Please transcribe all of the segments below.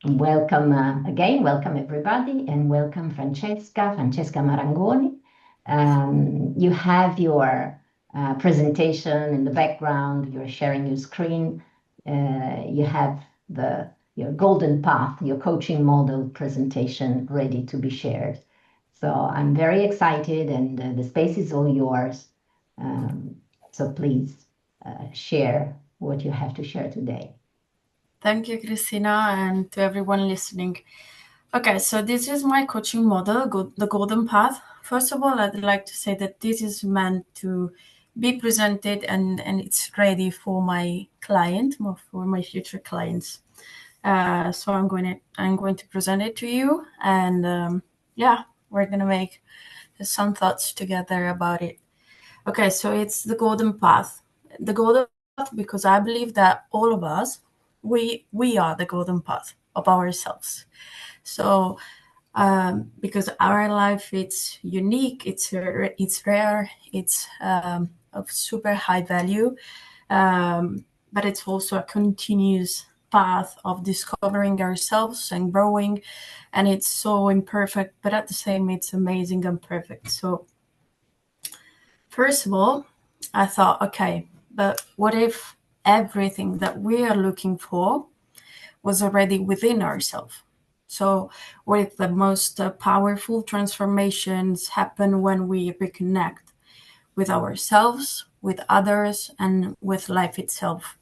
Welcome again, welcome everybody, and welcome Francesca Marangoni. You have your presentation in the background, you're sharing your screen, you have your golden path, your coaching model presentation ready to be shared. So I'm very excited and the space is all yours. So please share what you have to share today. Thank you, Christina, and to everyone listening. Okay, so this is my coaching model, the Golden Path. First of all, I'd like to say that this is meant to be presented and it's ready for my client, for my future clients. So I'm going to present it to you, and we're gonna make some thoughts together about it. Okay, so it's the Golden Path. The Golden Path because I believe that all of us, we are the golden path of ourselves. So because our life, it's unique, it's rare, it's of super high value, but it's also a continuous path of discovering ourselves and growing, and it's so imperfect, but at the same, it's amazing and perfect. So first of all, I thought, okay, but what if everything that we are looking for was already within ourselves? So with the most powerful transformations happen when we reconnect with ourselves, with others, and with life itself.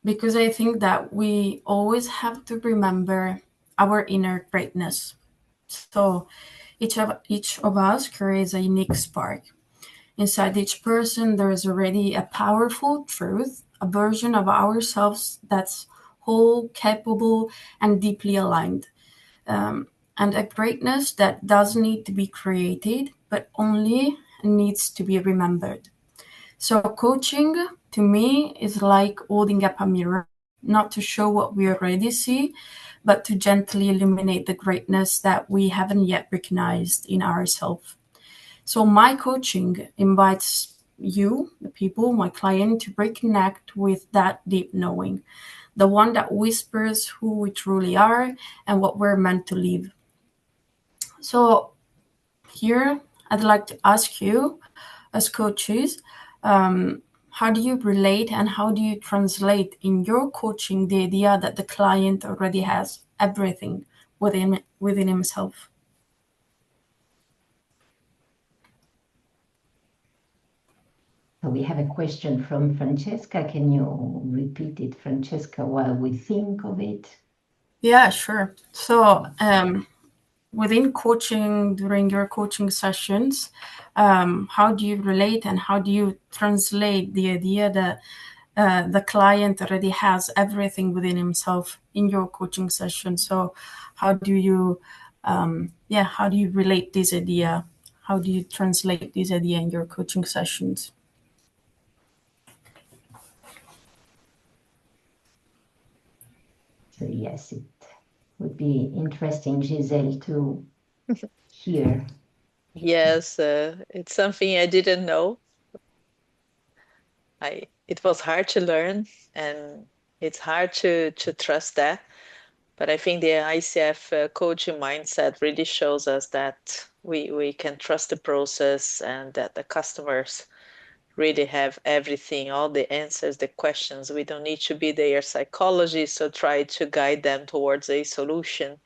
Because I think that we always have to remember our inner greatness. So each of us carries a unique spark. Inside each person, there is already a powerful truth, a version of ourselves that's whole, capable, and deeply aligned. And a greatness that doesn't need to be created, but only needs to be remembered. So coaching, to me, is like holding up a mirror, not to show what we already see, but to gently illuminate the greatness that we haven't yet recognized in ourselves. So my coaching invites you, the people, my client, to reconnect with that deep knowing, the one that whispers who we truly are and what we're meant to live. So here, I'd like to ask you, as coaches, how do you relate and how do you translate in your coaching the idea that the client already has everything within himself? So we have a question from Francesca. Can you repeat it, Francesca, while we think of it? Yeah, sure. So within coaching, during your coaching sessions, how do you relate and how do you translate the idea that the client already has everything within himself in your coaching session? So how do you relate this idea? How do you translate this idea in your coaching sessions? So yes, it would be interesting, Giselle, to hear. Yes, it's something I didn't know. It was hard to learn, and it's hard to trust that. But I think the ICF coaching mindset really shows us that we can trust the process and that the customers really have everything, all the answers, the questions. We don't need to be their psychologists or try to guide them towards a solution.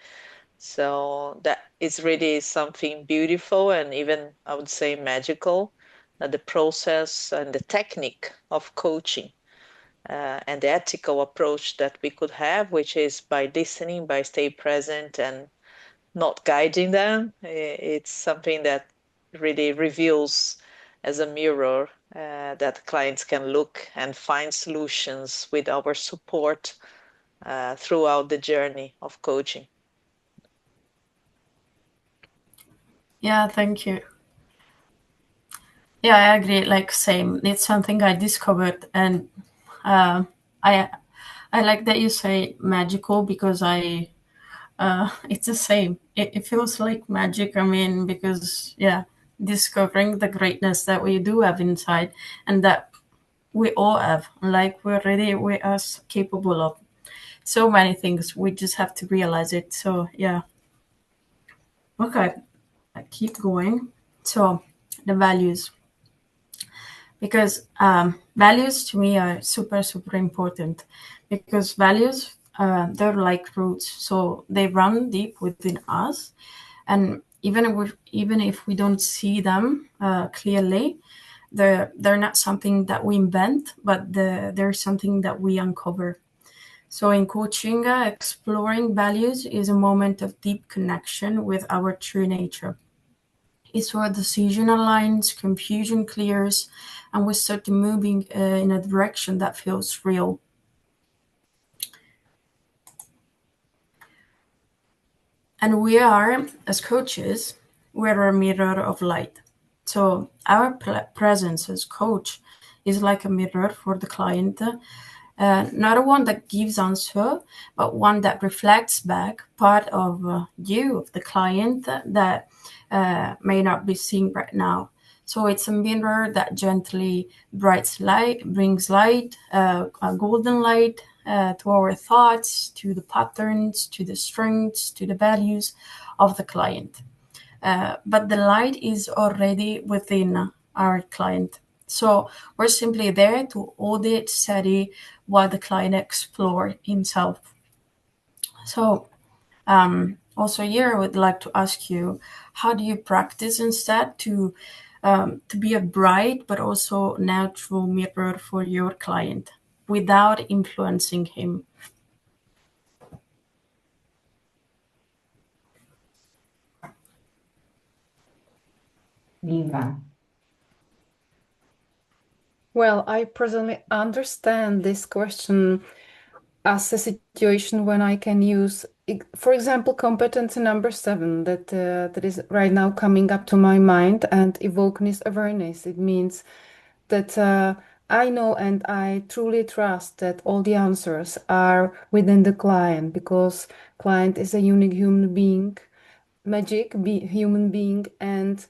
So that is really something beautiful and even, I would say, magical, the process and the technique of coaching and the ethical approach that we could have, which is by listening, by stay present and not guiding them. It's something that really reveals as a mirror that clients can look and find solutions with our support throughout the journey of coaching. Yeah, thank you. Yeah, I agree. Like same. It's something I discovered, and I like that you say magical because it's the same. It feels like magic. I mean, because discovering the greatness that we do have inside, and that we all have. Like we are capable of so many things. We just have to realize it. So yeah. Okay, I keep going. So the values, because values to me are super, super important, because values, they're like roots. So they run deep within us. And even if we don't see them clearly, they're not something that we invent, but they're something that we uncover. So in coaching, exploring values is a moment of deep connection with our true nature. It's where decision aligns, confusion clears, and we start moving in a direction that feels real. And we are, as coaches, we're a mirror of light. So our presence as coach is like a mirror for the client, not one that gives answer, but one that reflects back part of you, of the client, that may not be seen right now. So it's a mirror that gently brings light, a golden light, to our thoughts, to the patterns, to the strengths, to the values of the client. But the light is already within our client. So we're simply there to audit, study while the client explore himself. So also here, I would like to ask you, how do you practice instead to be a bright but also neutral mirror for your client without influencing him? Eva. Well, I personally understand this question as a situation when I can use, for example, competency number 7 that is right now coming up to my mind, and evokeness awareness. It means that I know and I truly trust that all the answers are within the client, because client is a unique human being, human being, and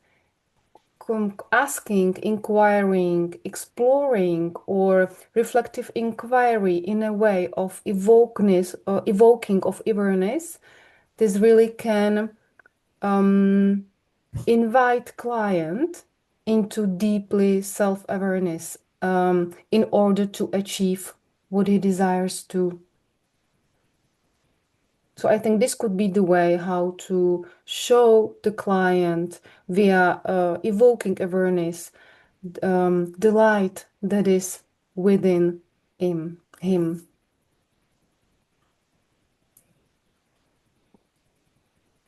asking, inquiring, exploring, or reflective inquiry in a way of evokeness or evoking of awareness, this really can invite client into deeply self-awareness in order to achieve what he desires to. So I think this could be the way how to show the client via evoking awareness the light that is within him.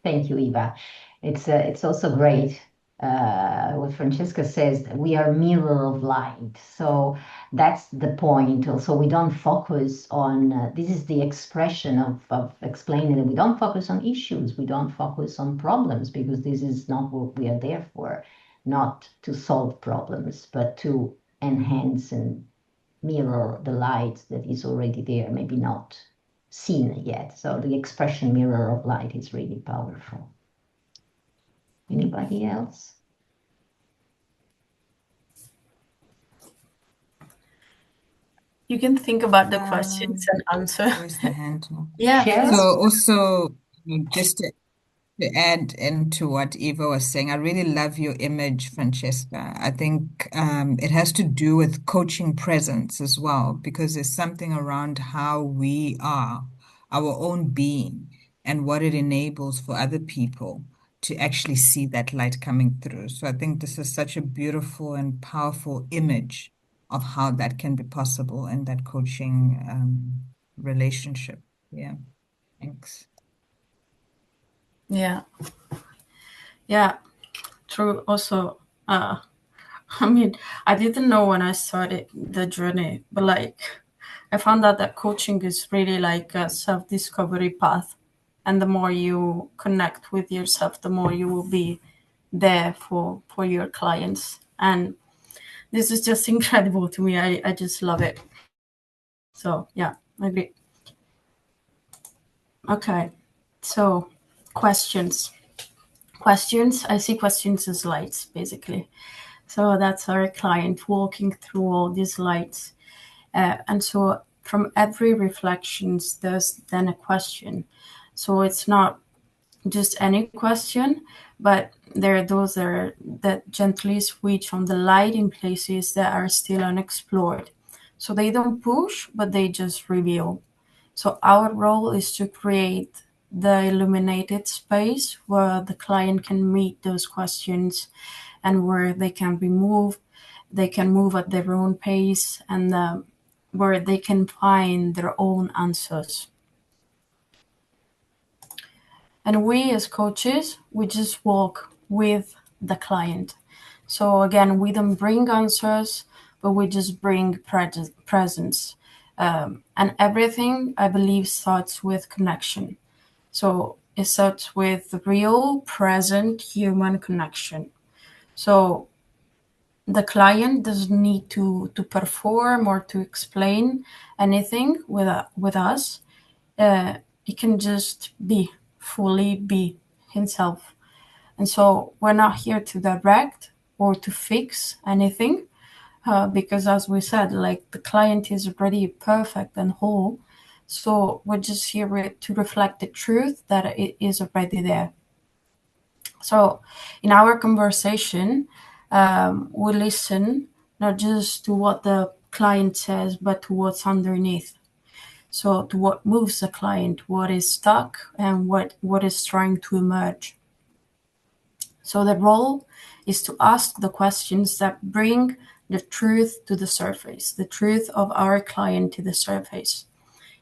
Thank you, Eva. It's also great what Francesca says. We are mirror of light, so that's the point. Also, we don't focus on. This is the expression of explaining that we don't focus on issues. We don't focus on problems, because this is not what we are there for. Not to solve problems, but to enhance and mirror the light that is already there, maybe not seen yet. So the expression mirror of light is really powerful. Anybody else? You can think about the questions and answer. Where's the hand? Yeah, Cheryl? So also, just to add into what Eva was saying, I really love your image, Francesca. I think it has to do with coaching presence as well, because there's something around how we are, our own being, and what it enables for other people to actually see that light coming through. So I think this is such a beautiful and powerful image of how that can be possible in that coaching relationship. Yeah, thanks. yeah, yeah. True. Also, I mean, I didn't know when I started the journey, but like, I found out that coaching is really like a self-discovery path. And the more you connect with yourself, the more you will be there for your clients. And this is just incredible to me. I just love it. So yeah, I agree. Okay. So questions. I see questions as lights, basically. So that's our client walking through all these lights. And so from every reflections, there's then a question. So it's not just any question, but there are those that gently switch on the light in places that are still unexplored. So they don't push, but they just reveal. So our role is to create the illuminated space where the client can meet those questions and where they can be moved, they can move at their own pace, and where they can find their own answers. And we as coaches, we just walk with the client. So again, we don't bring answers, but we just bring presence. And everything, I believe, starts with connection. So it starts with real, present human connection. So the client doesn't need to perform or to explain anything with us. He can just fully be himself. And so we're not here to direct or to fix anything, because as we said, like the client is already perfect and whole. So we're just here to reflect the truth that it is already there. So in our conversation, we listen not just to what the client says, but to what's underneath. So to what moves the client, what is stuck, and what is trying to emerge. So the role is to ask the questions that bring the truth to the surface, the truth of our client to the surface.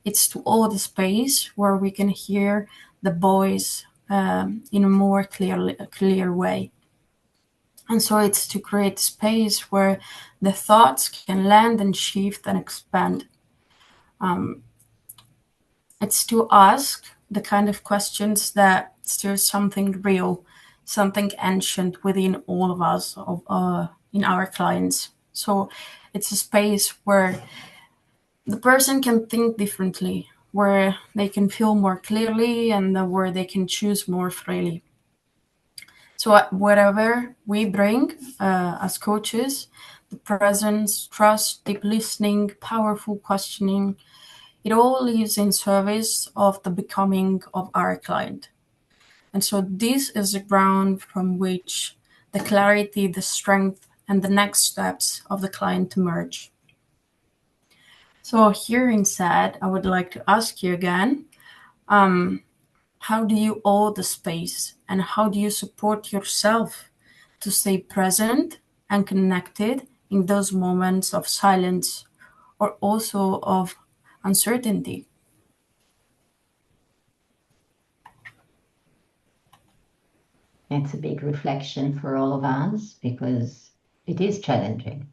It's to hold the space where we can hear the voice in a more clear way. And so it's to create space where the thoughts can land and shift and expand. It's to ask the kind of questions that stir something real, something ancient within all of us, in our clients. So it's a space where the person can think differently, where they can feel more clearly, and where they can choose more freely. So whatever we bring as coaches, the presence, trust, deep listening, powerful questioning, it all lives in service of the becoming of our client. And so this is the ground from which the clarity, the strength, and the next steps of the client emerge. So hearing said, I would like to ask you again, how do you hold the space, and how do you support yourself to stay present and connected in those moments of silence or also of uncertainty? It's a big reflection for all of us because it is challenging.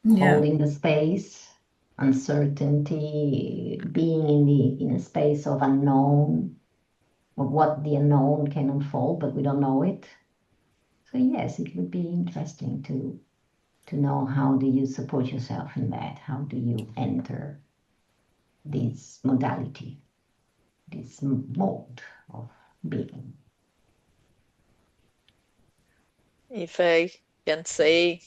Yeah. Holding the space, uncertainty, being in a space of unknown, of what the unknown can unfold, but we don't know it. So yes, it would be interesting to know how do you support yourself in that? How do you enter this modality, this mode of being? If I can say,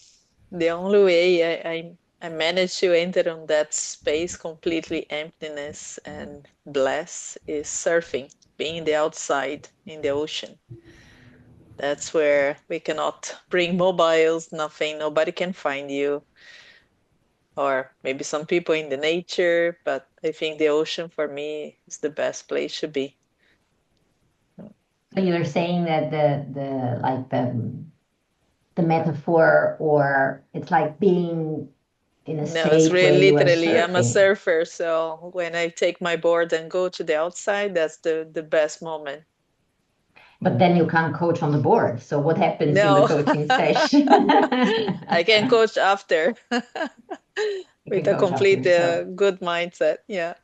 the only way I managed to enter on that space, completely emptiness and bless, is surfing, being in the outside in the ocean. That's where we cannot bring mobiles, nothing, nobody can find you. Or maybe some people in the nature, but I think the ocean for me is the best place to be. So you're saying that the metaphor, or it's like being in a No, it's state where really you are literally, I'm a surfing. surfer, so when I take my board and go to the outside, that's the best moment. But then you can't coach on the board. So what happens in the No, coaching session? I can coach after You with can a coach complete after. So, good mindset. Yeah.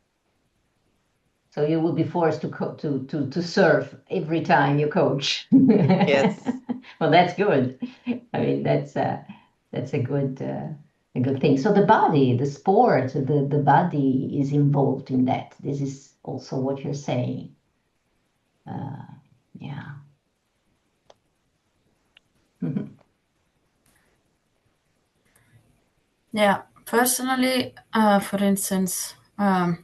so you will be forced to surf every time you coach. Yes. Well, that's good. I mean, that's a good thing. So the body, the sport, the body is involved in that. This is also what you're saying. Yeah. Yeah, personally, for instance, now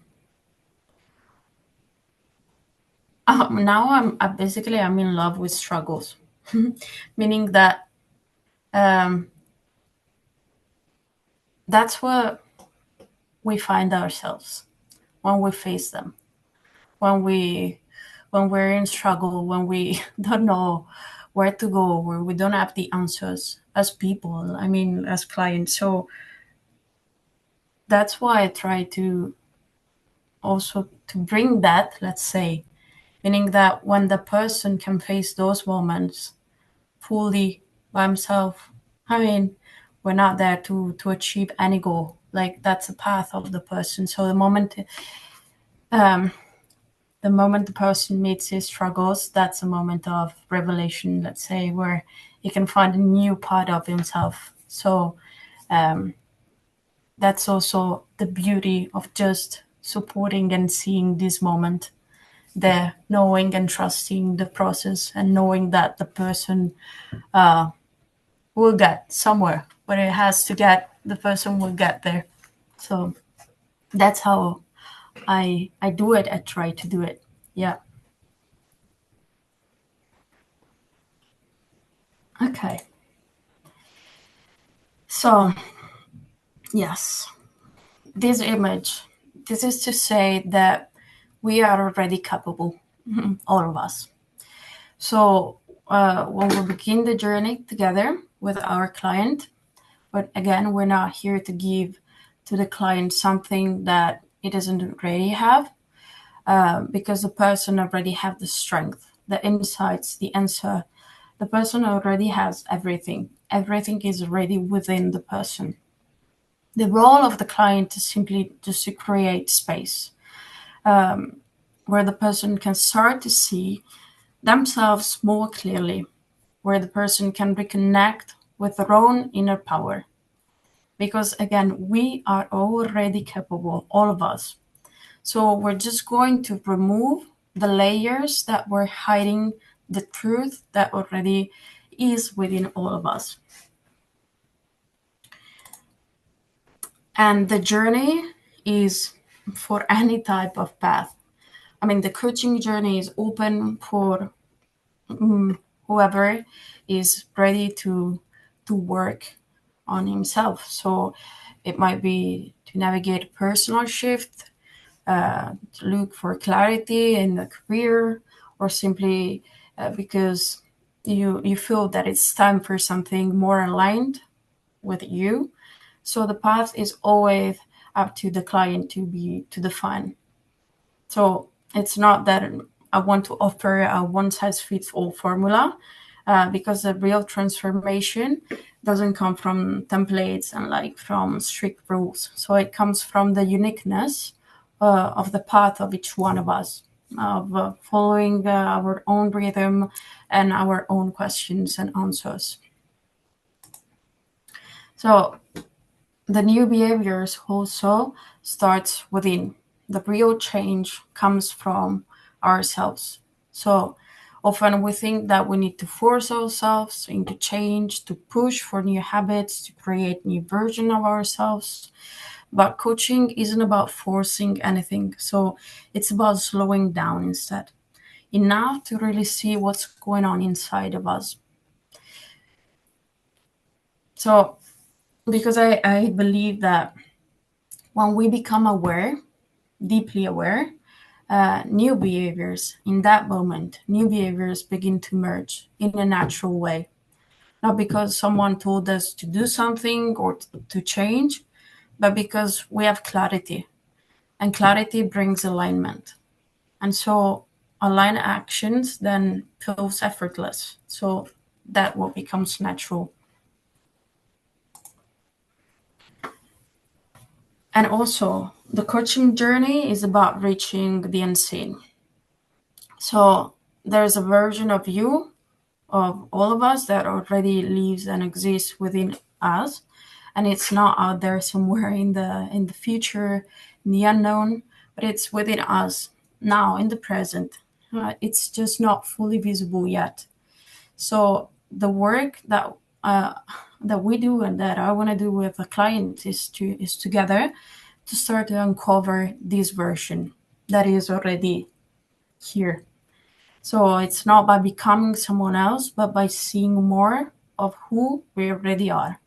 I'm in love with struggles, meaning that that's where we find ourselves when we face them, when we're in struggle, when we don't know where to go, where we don't have the answers as people. I mean, as clients. So that's why I try to also to bring that, let's say, meaning that when the person can face those moments fully by himself, I mean, we're not there to achieve any goal. Like that's a path of the person. So the moment the person meets his struggles, that's a moment of revelation, let's say, where he can find a new part of himself. So that's also the beauty of just supporting and seeing this moment there, knowing and trusting the process and knowing that the person will get somewhere where it has to get, the person will get there. So that's how I do it. I try to do it. Yeah. Okay. So yes, this image, this is to say that we are already capable, all of us. So when we begin the journey together with our client, but again, we're not here to give to the client something that it doesn't already have, because the person already have the strength, the insights, the answer. The person already has everything. Everything is already within the person. The role of the client is simply just to create space where the person can start to see themselves more clearly, where the person can reconnect with their own inner power. Because again, we are already capable, all of us. So we're just going to remove the layers that were hiding the truth that already is within all of us. And the journey is for any type of path. I mean, the coaching journey is open for whoever is ready to work on himself. So it might be to navigate a personal shift, to look for clarity in the career, or simply because you feel that it's time for something more aligned with you. So the path is always up to the client to define. So it's not that I want to offer a one-size-fits-all formula, because the real transformation doesn't come from templates and like from strict rules. So it comes from the uniqueness of the path of each one of us, of following our own rhythm and our own questions and answers. So the new behaviors also starts within. The real change comes from ourselves. So often we think that we need to force ourselves into change, to push for new habits, to create new version of ourselves. But coaching isn't about forcing anything. So it's about slowing down instead, enough to really see what's going on inside of us. So because I believe that when we become aware, deeply aware, new behaviors in that moment, new behaviors begin to merge in a natural way. Not because someone told us to do something or to change, but because we have clarity. And clarity brings alignment. And so aligned actions then feels effortless. So that what becomes natural. And also, the coaching journey is about reaching the unseen. So there's a version of you, of all of us, that already lives and exists within us, and it's not out there somewhere in the future, in the unknown, but it's within us now, in the present. It's just not fully visible yet. So the work that that we do and that I want to do with the client is together to start to uncover this version that is already here. So it's not by becoming someone else, but by seeing more of who we already are.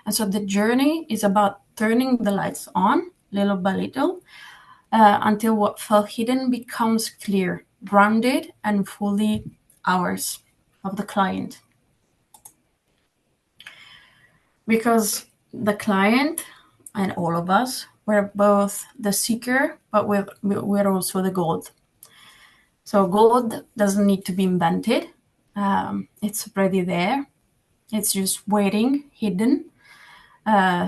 And so the journey is about turning the lights on little by little until what felt hidden becomes clear, grounded, and fully ours, of the client. Because the client and all of us, we're both the seeker, but we're also the gold. So gold doesn't need to be invented. It's already there. It's just waiting, hidden.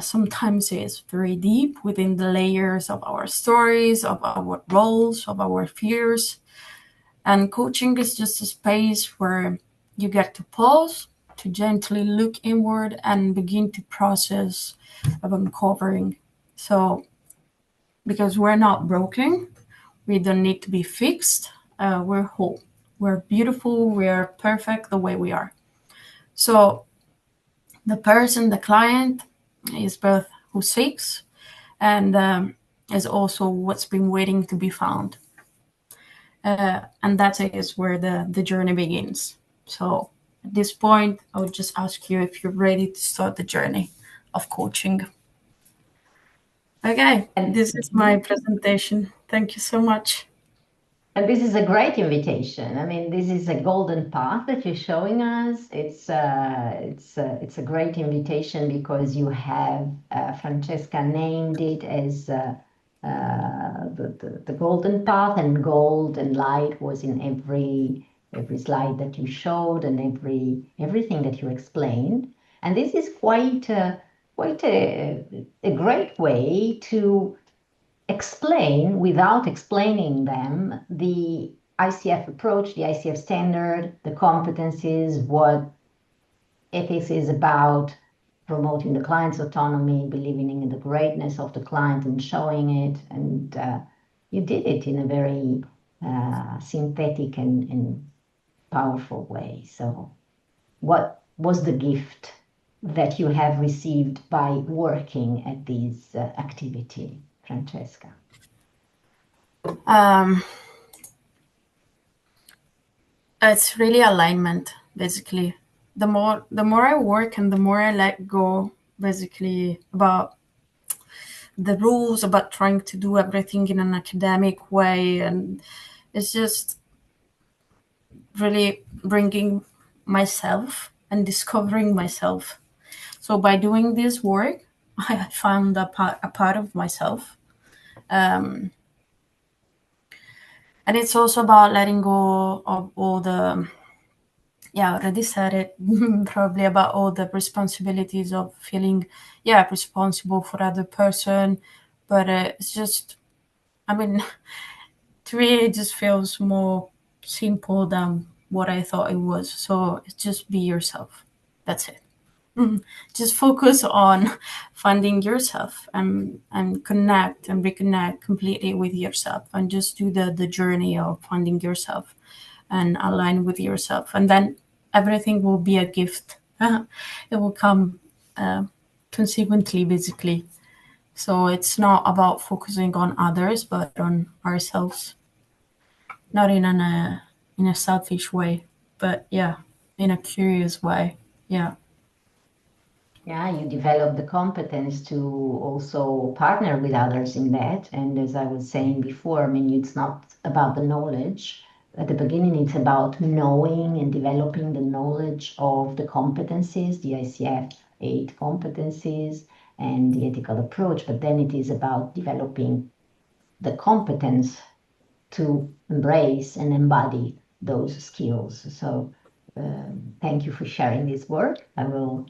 Sometimes it's very deep within the layers of our stories, of our roles, of our fears. And coaching is just a space where you get to pause, to gently look inward and begin to process of uncovering. So, because we're not broken, we don't need to be fixed. We're whole. We're beautiful. We're perfect the way we are. So the person, the client, is both who seeks and is also what's been waiting to be found. And that is where the journey begins. So at this point, I would just ask you if you're ready to start the journey of coaching. Okay, and this is my presentation. Thank you so much. And this is a great invitation. I mean, this is a golden path that you're showing us. It's a great invitation because you have Francesca named it as the golden path, and gold and light was in every slide that you showed and everything that you explained. And this is quite a great way to explain without explaining them the ICF approach, the ICF standard, the competencies, what ethics is about, promoting the client's autonomy, believing in the greatness of the client and showing it. And you did it in a very synthetic and powerful way. So what was the gift that you have received by working at this activity, Francesca? It's really alignment, basically. The more I work and the more I let go, basically, about the rules, about trying to do everything in an academic way, and it's just really bringing myself and discovering myself. So by doing this work, I found a part of myself. And it's also about letting go of all the, I already said it, probably about all the responsibilities of feeling, responsible for other person. But it's just, I mean, to me, it just feels more simple than what I thought it was. So it's just be yourself. That's it. Just focus on finding yourself and connect and reconnect completely with yourself, and just do the journey of finding yourself and align with yourself, and then everything will be a gift. It will come consequently, basically. So it's not about focusing on others, but on ourselves, not in a selfish way, but in a curious way. You develop the competence to also partner with others in that. And as I was saying before, I mean, it's not about the knowledge. At the beginning, it's about knowing and developing the knowledge of the competencies, the ICF 8 competencies and the ethical approach. But then it is about developing the competence to embrace and embody those skills. So thank you for sharing this work. I will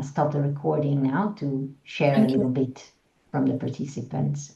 stop the recording now to share a little bit from the participants.